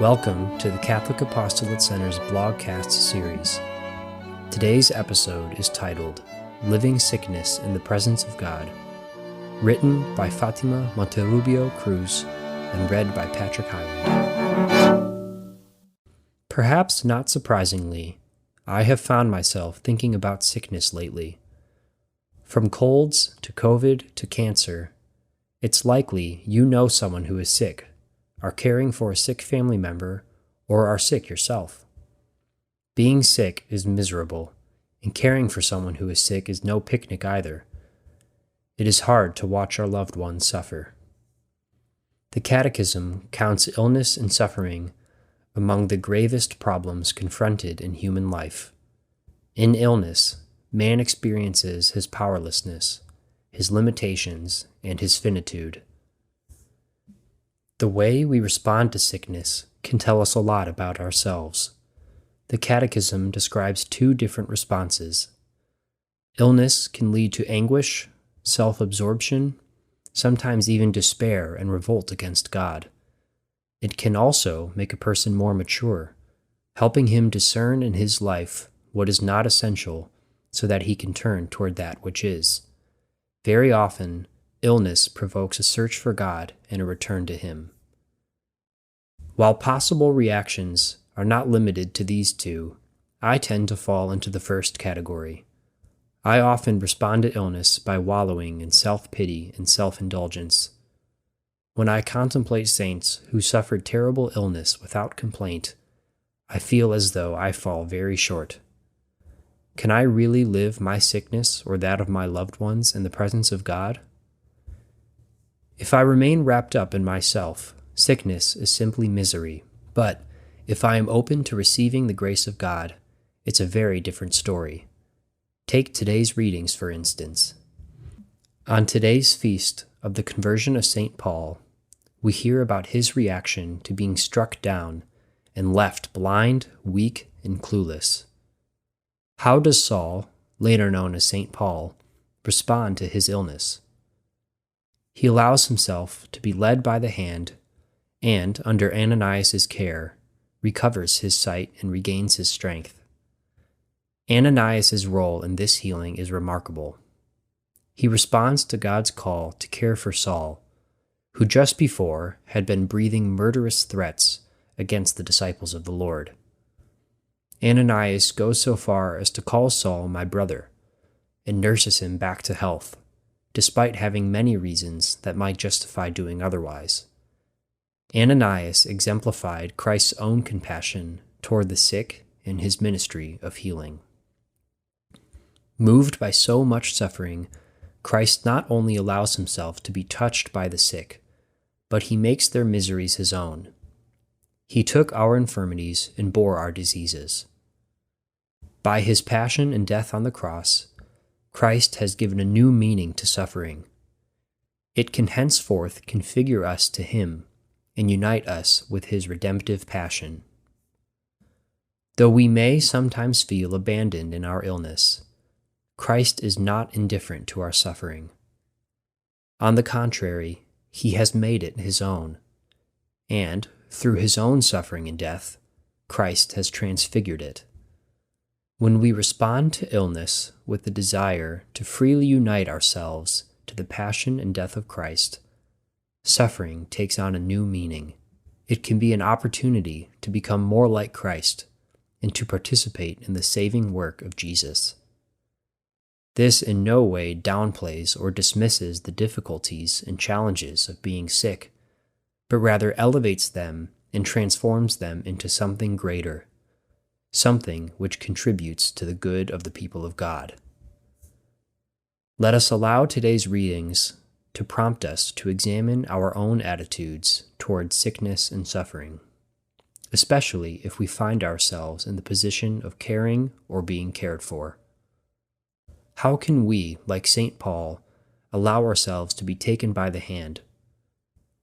Welcome to the Catholic Apostolate Center's Blogcast series. Today's episode is titled, Living Sickness in the Presence of God, written by Fatima Monterrubio Cruess and read by Patrick Hyland. Perhaps not surprisingly, I have found myself thinking about sickness lately. From colds to COVID to cancer, it's likely you know someone who is sick, are caring for a sick family member, or are sick yourself. Being sick is miserable, and caring for someone who is sick is no picnic either. It is hard to watch our loved ones suffer. The Catechism counts illness and suffering among the gravest problems confronted in human life. In illness, man experiences his powerlessness, his limitations, and his finitude. The way we respond to sickness can tell us a lot about ourselves. The Catechism describes two different responses. Illness can lead to anguish, self-absorption, sometimes even despair and revolt against God. It can also make a person more mature, helping him discern in his life what is not essential so that he can turn toward that which is. Very often, illness provokes a search for God and a return to Him. While possible reactions are not limited to these two, I tend to fall into the first category. I often respond to illness by wallowing in self-pity and self-indulgence. When I contemplate saints who suffered terrible illness without complaint, I feel as though I fall very short. Can I really live my sickness or that of my loved ones in the presence of God? If I remain wrapped up in myself, sickness is simply misery. But if I am open to receiving the grace of God, it's a very different story. Take today's readings, for instance. On today's feast of the conversion of St. Paul, we hear about his reaction to being struck down and left blind, weak, and clueless. How does Saul, later known as St. Paul, respond to his illness? He allows himself to be led by the hand and, under Ananias' care, recovers his sight and regains his strength. Ananias' role in this healing is remarkable. He responds to God's call to care for Saul, who just before had been breathing murderous threats against the disciples of the Lord. Ananias goes so far as to call Saul my brother and nurses him back to health, despite having many reasons that might justify doing otherwise. Ananias exemplified Christ's own compassion toward the sick in his ministry of healing. Moved by so much suffering, Christ not only allows himself to be touched by the sick, but he makes their miseries his own. He took our infirmities and bore our diseases. By his passion and death on the cross, Christ has given a new meaning to suffering. It can henceforth configure us to him and unite us with his redemptive passion. Though we may sometimes feel abandoned in our illness, Christ is not indifferent to our suffering. On the contrary, he has made it his own, and, through his own suffering and death, Christ has transfigured it. When we respond to illness with the desire to freely unite ourselves to the passion and death of Christ, suffering takes on a new meaning. It can be an opportunity to become more like Christ and to participate in the saving work of Jesus. This in no way downplays or dismisses the difficulties and challenges of being sick, but rather elevates them and transforms them into something greater, something which contributes to the good of the people of God. Let us allow today's readings to prompt us to examine our own attitudes toward sickness and suffering, especially if we find ourselves in the position of caring or being cared for. How can we, like St. Paul, allow ourselves to be taken by the hand?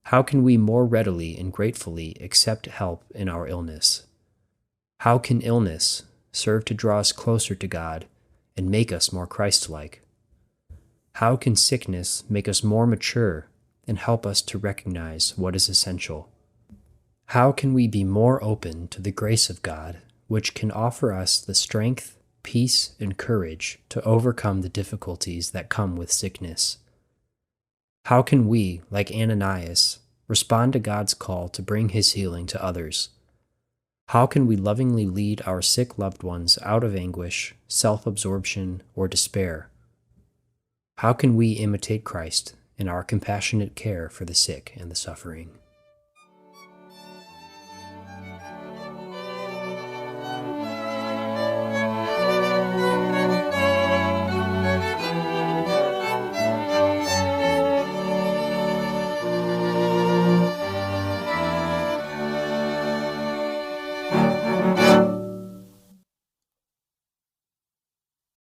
How can we more readily and gratefully accept help in our illness? How can illness serve to draw us closer to God and make us more Christ-like? How can sickness make us more mature and help us to recognize what is essential? How can we be more open to the grace of God, which can offer us the strength, peace, and courage to overcome the difficulties that come with sickness? How can we, like Ananias, respond to God's call to bring his healing to others? How can we lovingly lead our sick loved ones out of anguish, self-absorption, or despair? How can we imitate Christ in our compassionate care for the sick and the suffering?